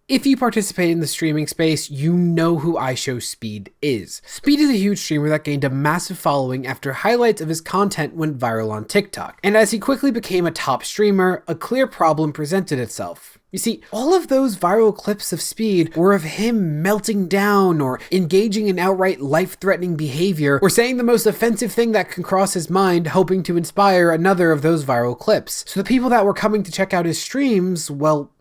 If you participate in the streaming space, you know who IShowSpeed is. Speed is a huge streamer that gained a massive following after highlights of his content went viral on TikTok. And as he quickly became a top streamer, a clear problem presented itself. You see, all of those viral clips of Speed were of him melting down or engaging in outright life-threatening behavior or saying the most offensive thing that can cross his mind, hoping to inspire another of those viral clips. So the people that were coming to check out his streams, well,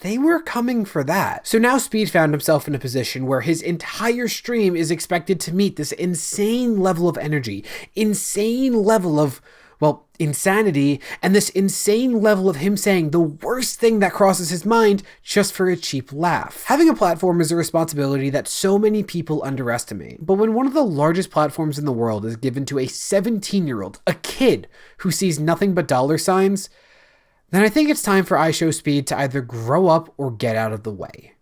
they were coming for that. So now Speed found himself in a position where his entire stream is expected to meet this insane level of energy, insane level of, well, insanity, and this insane level of him saying the worst thing that crosses his mind just for a cheap laugh. Having a platform is a responsibility that so many people underestimate. But when one of the largest platforms in the world is given to a 17-year-old, a kid who sees nothing but dollar signs, then I think it's time for IShowSpeed to either grow up or get out of the way.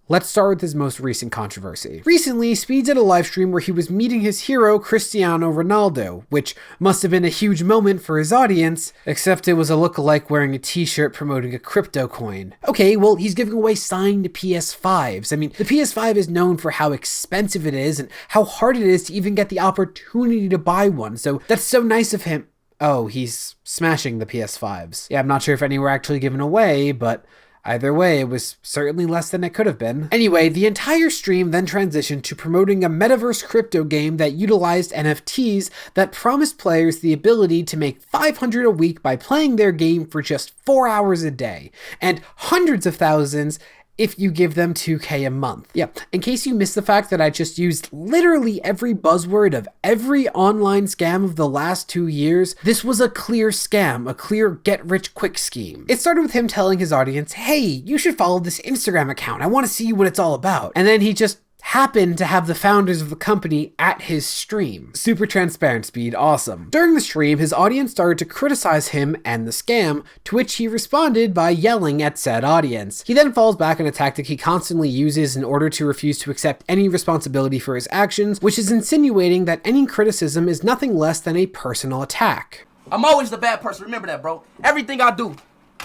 Let's start with his most recent controversy. Recently, Speed did a live stream where he was meeting his hero, Cristiano Ronaldo, which must have been a huge moment for his audience, except it was a lookalike wearing a t-shirt promoting a crypto coin. Okay, well, he's giving away signed PS5s. I mean, the PS5 is known for how expensive it is and how hard it is to even get the opportunity to buy one, so that's so nice of him. Oh, he's smashing the PS5s. Yeah, I'm not sure if any were actually given away, but either way, it was certainly less than it could have been. Anyway, the entire stream then transitioned to promoting a metaverse crypto game that utilized NFTs that promised players the ability to make $500 a week by playing their game for just 4 hours a day, and hundreds of thousands if you give them $2K a month. Yeah, in case you missed the fact that I just used literally every buzzword of every online scam of the last 2 years, this was a clear scam, a clear get-rich-quick scheme. It started with him telling his audience, hey, you should follow this Instagram account, I want to see what it's all about. And then he just happened to have the founders of the company at his stream. Super transparent, Speed, awesome. During the stream, his audience started to criticize him and the scam, to which he responded by yelling at said audience. He then falls back on a tactic he constantly uses in order to refuse to accept any responsibility for his actions, which is insinuating that any criticism is nothing less than a personal attack. I'm always the bad person, remember that, bro. Everything I do,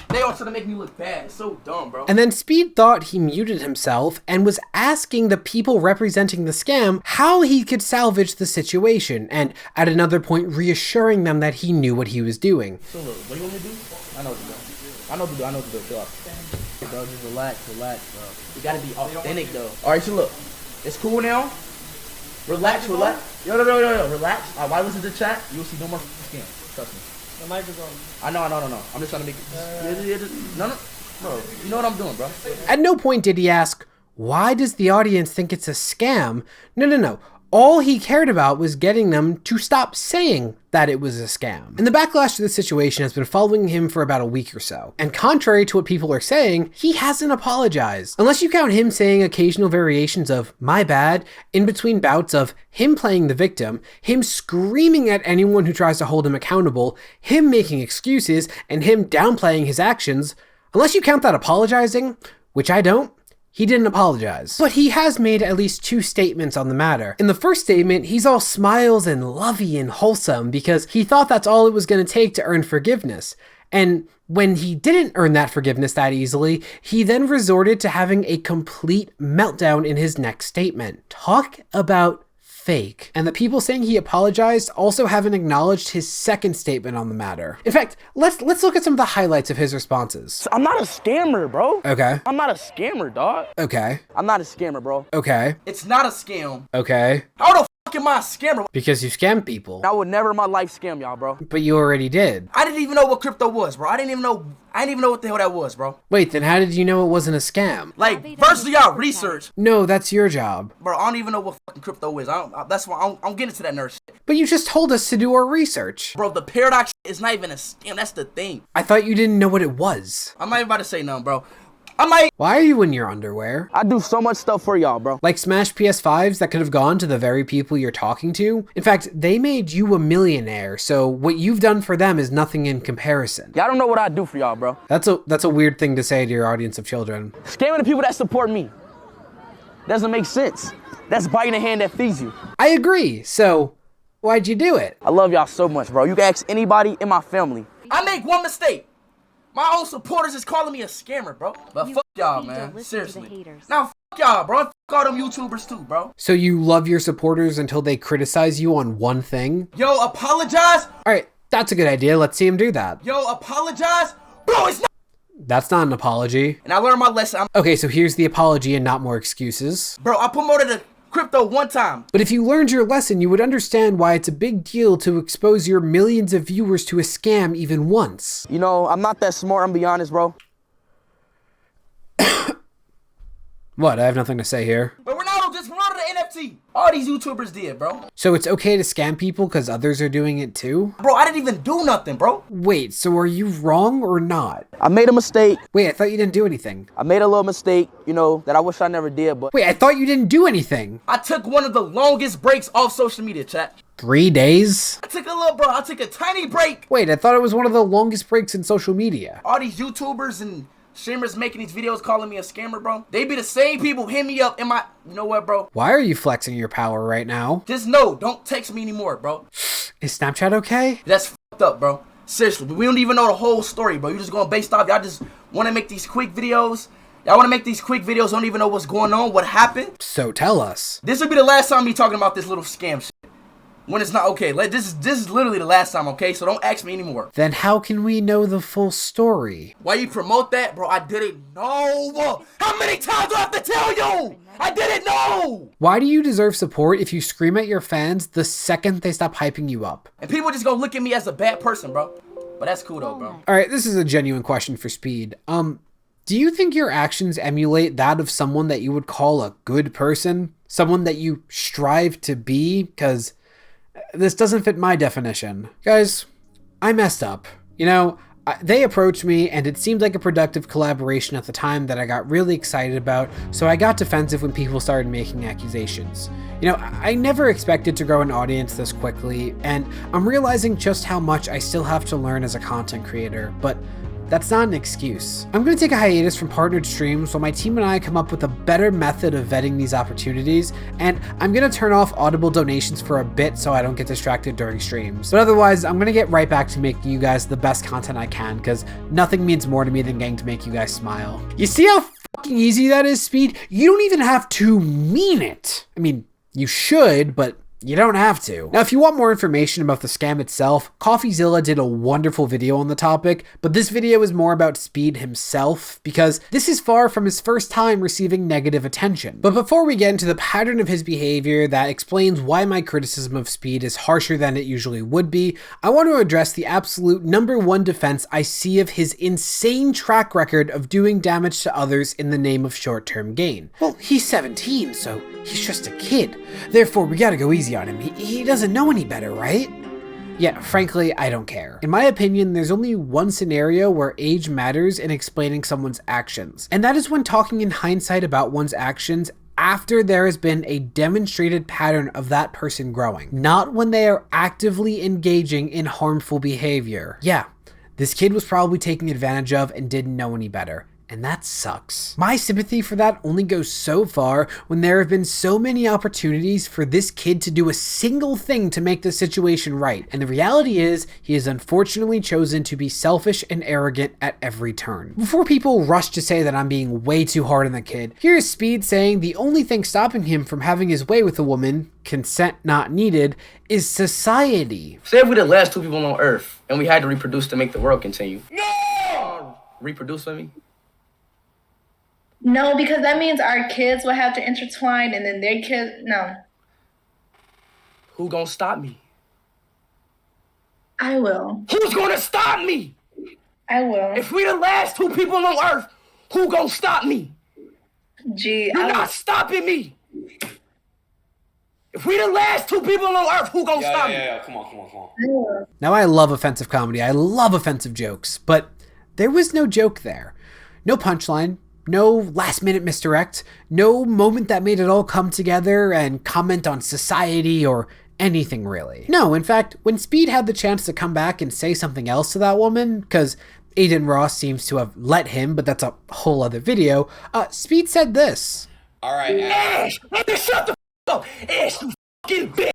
they all try to make me look bad. It's so dumb, bro. And then Speed thought he muted himself and was asking the people representing the scam how he could salvage the situation, and at another point reassuring them that he knew what he was doing. So look, what do you want me to do? I know what to do. I know what to do. Chill out. Hey, bro, just relax, bro. You gotta be authentic, though. Alright, so look. It's cool now. Relax. Yo, relax. Why listen to chat? You'll see no more scams. Trust me. The mic is on. I know. I'm just trying to make it. No. Bro, you know what I'm doing, bro. At no point did he ask, why does the audience think it's a scam? No. All he cared about was getting them to stop saying that it was a scam. And the backlash to this situation has been following him for about a week or so. And contrary to what people are saying, he hasn't apologized. Unless you count him saying occasional variations of "my bad" in between bouts of him playing the victim, him screaming at anyone who tries to hold him accountable, him making excuses, and him downplaying his actions, unless you count that apologizing, which I don't, he didn't apologize. But he has made at least 2 statements on the matter. In the first statement, he's all smiles and lovey and wholesome because he thought that's all it was going to take to earn forgiveness. And when he didn't earn that forgiveness that easily, he then resorted to having a complete meltdown in his next statement. Talk about fake. And the people saying he apologized also haven't acknowledged his second statement on the matter. In fact, let's look at some of the highlights of his responses. I'm not a scammer, bro. Okay. I'm not a scammer, dog. Okay. I'm not a scammer, bro. Okay. It's not a scam. Okay. How the fuck am I a scammer? Because you scam people. I would never in my life scam y'all, bro. But you already did. I didn't even know what crypto was, bro. I didn't even know what the hell that was, bro. Wait, then how did you know it wasn't a scam? Like, first of y'all research. No, that's your job. Bro, I don't even know what fucking crypto is. That's why I'm getting to that nerd shit. But you just told us to do our research. Bro, the paradox is not even a scam. That's the thing. I thought you didn't know what it was. I'm not even about to say nothing, bro. Why are you in your underwear? I do so much stuff for y'all, bro. Like smash PS5s that could have gone to the very people you're talking to? In fact, they made you a millionaire, so what you've done for them is nothing in comparison. Y'all don't know what I do for y'all, bro. That's a weird thing to say to your audience of children. Scamming the people that support me doesn't make sense. That's biting the hand that feeds you. I agree, so why'd you do it? I love y'all so much, bro. You can ask anybody in my family. I make one mistake. My own supporters is calling me a scammer, bro. But fuck y'all. y'all, man. Seriously. Now, f y'all, bro. F all them YouTubers too, bro. So you love your supporters until they criticize you on one thing? Yo, apologize. Alright, that's a good idea. Let's see him do that. Yo, apologize. Bro, it's not. That's not an apology. And I learned my lesson. Okay, so here's the apology and not more excuses. Bro, I promoted a crypto one time. But if you learned your lesson, you would understand why it's a big deal to expose your millions of viewers to a scam even once. You know, I'm not that smart, I'm gonna be honest, bro. What? I have nothing to say here. But Ronaldo just promoted the NFT. All these YouTubers did, bro. So it's okay to scam people because others are doing it too? Bro, I didn't even do nothing, bro. Wait, so are you wrong or not? I made a mistake. Wait, I thought you didn't do anything. I made a little mistake, you know, that I wish I never did, but... Wait, I thought you didn't do anything. I took one of the longest breaks off social media, chat. 3 days? I took a tiny break. Wait, I thought it was one of the longest breaks in social media. All these YouTubers and streamers making these videos calling me a scammer, bro. They be the same people hit me up in my... You know what, bro? Why are you flexing your power right now? Just know, don't text me anymore, bro. Is Snapchat okay? That's fucked up, bro. Seriously, we don't even know the whole story, bro. You just going based off... Y'all just want to make these quick videos. Y'all want to make these quick videos, don't even know what's going on, what happened. So tell us. This will be the last time me talking about this little scam shit. When it's not okay. Like, this is literally the last time, okay? So don't ask me anymore. Then how can we know the full story? Why you promote that? Bro, I didn't know. How many times do I have to tell you? I didn't know. Why do you deserve support if you scream at your fans the second they stop hyping you up? And people just gonna look at me as a bad person, bro. But that's cool though, bro. Alright, this is a genuine question for Speed. Do you think your actions emulate that of someone that you would call a good person? Someone that you strive to be? Because this doesn't fit my definition. Guys, I messed up. You know, they approached me and it seemed like a productive collaboration at the time that I got really excited about, so I got defensive when people started making accusations. You know, I never expected to grow an audience this quickly, and I'm realizing just how much I still have to learn as a content creator, but that's not an excuse. I'm gonna take a hiatus from partnered streams while my team and I come up with a better method of vetting these opportunities, and I'm gonna turn off audible donations for a bit so I don't get distracted during streams. But otherwise, I'm gonna get right back to making you guys the best content I can, because nothing means more to me than getting to make you guys smile. You see how fucking easy that is, Speed? You don't even have to mean it. I mean, you should, but you don't have to. Now, if you want more information about the scam itself, CoffeeZilla did a wonderful video on the topic, but this video is more about Speed himself, because this is far from his first time receiving negative attention. But before we get into the pattern of his behavior that explains why my criticism of Speed is harsher than it usually would be, I want to address the absolute #1 defense I see of his insane track record of doing damage to others in the name of short-term gain. Well, he's 17, so he's just a kid. Therefore, we gotta go easy on him. He doesn't know any better, right? Yeah, frankly, I don't care. In my opinion, there's only one scenario where age matters in explaining someone's actions, and that is when talking in hindsight about one's actions after there has been a demonstrated pattern of that person growing, not when they are actively engaging in harmful behavior. Yeah, this kid was probably taken advantage of and didn't know any better. And that sucks. My sympathy for that only goes so far when there have been so many opportunities for this kid to do a single thing to make the situation right. And the reality is, he has unfortunately chosen to be selfish and arrogant at every turn. Before people rush to say that I'm being way too hard on the kid, here's Speed saying the only thing stopping him from having his way with a woman, consent not needed, is society. Say if we're the last 2 people on Earth and we had to reproduce to make the world continue. No! Reproduce with me? No, because that means our kids will have to intertwine and then their kids, no. Who gonna stop me? I will. Who's gonna stop me? I will. If we the last 2 people on Earth, who gonna stop me? Gee, You're not stopping me. If we the last 2 people on Earth, who gonna stop me? Yeah, come on. Now, I love offensive comedy. I love offensive jokes, but there was no joke there. No punchline. No last-minute misdirect, no moment that made it all come together and comment on society or anything really. No, in fact, when Speed had the chance to come back and say something else to that woman, because Aiden Ross seems to have let him, but that's a whole other video, Speed said this. All right, Ash, shut the f*** up. Ash, you f***ing bitch.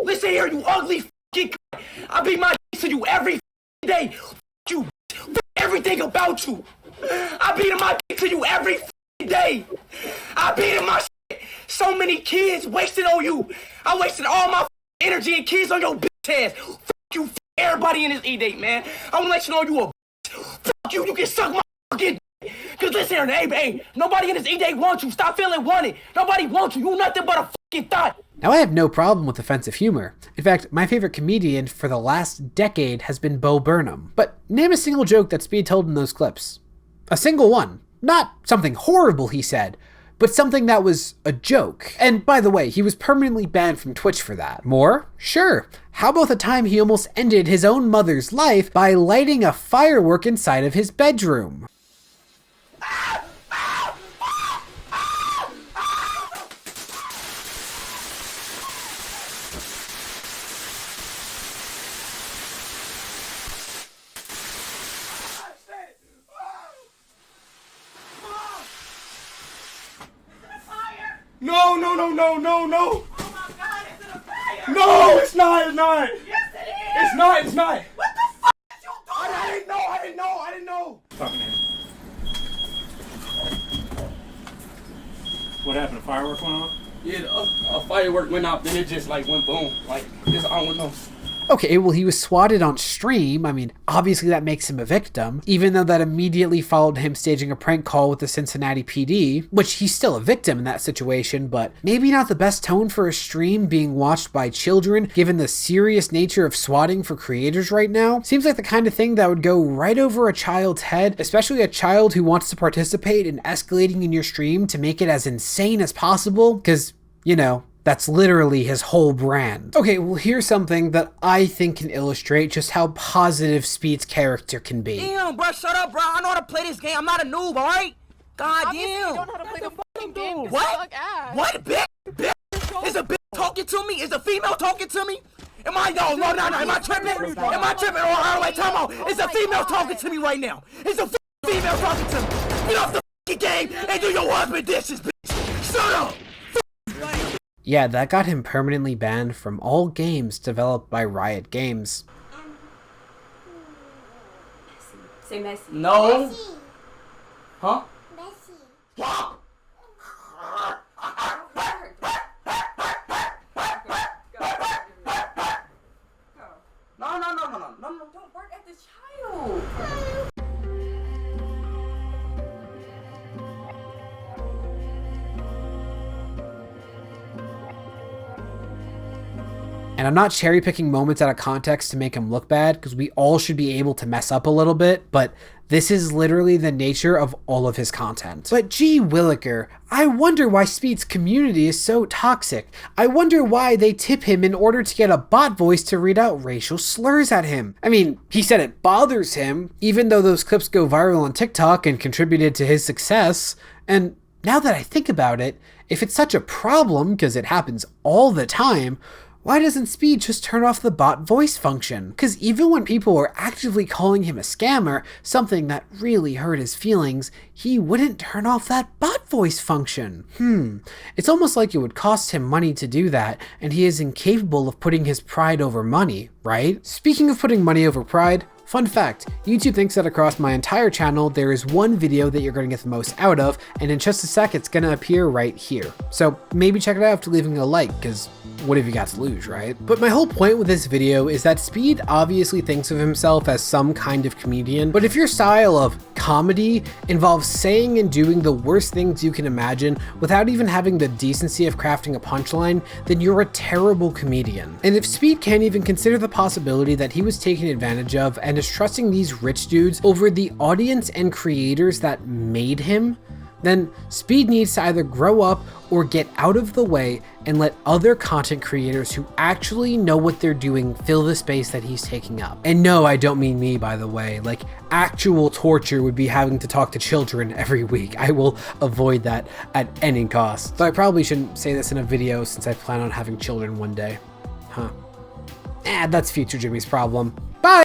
Listen here, you ugly f***ing c***. I beat my to you every day. You everything about you. I beat my dick to you every day. I beat my shit. So many kids wasted on you. I wasted all my energy and kids on your bitch ass. Fuck you, everybody in this E-Date, man. I wanna let you know you a bitch. Fuck you, you can suck my fucking dick. Cause listen, hey, nobody in this E-Date wants you. Stop feeling wanted. Nobody wants you. You nothing but a fucking thought. Now, I have no problem with offensive humor. In fact, my favorite comedian for the last decade has been Bo Burnham. But name a single joke that Speed told in those clips. A single one. Not something horrible he said, but something that was a joke. And by the way, he was permanently banned from Twitch for that. More? Sure. How about the time he almost ended his own mother's life by lighting a firework inside of his bedroom? No. Oh my God, is it a fire? No, it's not. Yes, it is. It's not. What the fuck is you doing? I didn't know. What happened? A firework went off? Yeah, a firework went out, then it just like went boom. Like, just, I don't know. Okay, well, he was swatted on stream. I mean, obviously that makes him a victim, even though that immediately followed him staging a prank call with the Cincinnati PD, which he's still a victim in that situation, but maybe not the best tone for a stream being watched by children, given the serious nature of swatting for creators right now. Seems like the kind of thing that would go right over a child's head, especially a child who wants to participate in escalating in your stream to make it as insane as possible, because, you know, that's literally his whole brand. Okay, well, here's something that I think can illustrate just how positive Speed's character can be. Damn, bro, shut up, bro. I know how to play this game. I'm not a noob, all right? God Obviously, damn. you don't know how to play the fucking game. You What? suck ass. What, bitch? Is a bitch talking to me? Is a female talking to me? Am I, no, am I tripping? Am I tripping? Oh, wait, time out. Is a female talking to me right now? Is a female talking to me? Get off the fucking game and do your husband dishes, bitch. Shut up. Yeah, that got him permanently banned from all games developed by Riot Games. Say messy. No. Messy. Huh? Messy. Stop. No. Don't bark at this child. And I'm not cherry picking moments out of context to make him look bad, because we all should be able to mess up a little bit, but this is literally the nature of all of his content. But gee williker, I wonder why Speed's community is so toxic. I wonder why they tip him in order to get a bot voice to read out racial slurs at him. I mean, he said it bothers him, even though those clips go viral on TikTok and contributed to his success. And now that I think about it, if it's such a problem, because it happens all the time, why doesn't Speed just turn off the bot voice function? Because even when people were actively calling him a scammer, something that really hurt his feelings, he wouldn't turn off that bot voice function. It's almost like it would cost him money to do that, and he is incapable of putting his pride over money, right? Speaking of putting money over pride, fun fact, YouTube thinks that across my entire channel, there is one video that you're going to get the most out of, and in just a sec, it's going to appear right here. So maybe check it out after leaving a like, because what have you got to lose, right? But my whole point with this video is that Speed obviously thinks of himself as some kind of comedian, but if your style of comedy involves saying and doing the worst things you can imagine without even having the decency of crafting a punchline, then you're a terrible comedian. And if Speed can't even consider the possibility that he was taken advantage of and is trusting these rich dudes over the audience and creators that made him, then Speed needs to either grow up or get out of the way and let other content creators who actually know what they're doing fill the space that he's taking up. And no, I don't mean me, by the way. Like, actual torture would be having to talk to children every week. I will avoid that at any cost. Though I probably shouldn't say this in a video since I plan on having children one day. That's future Jimmy's problem.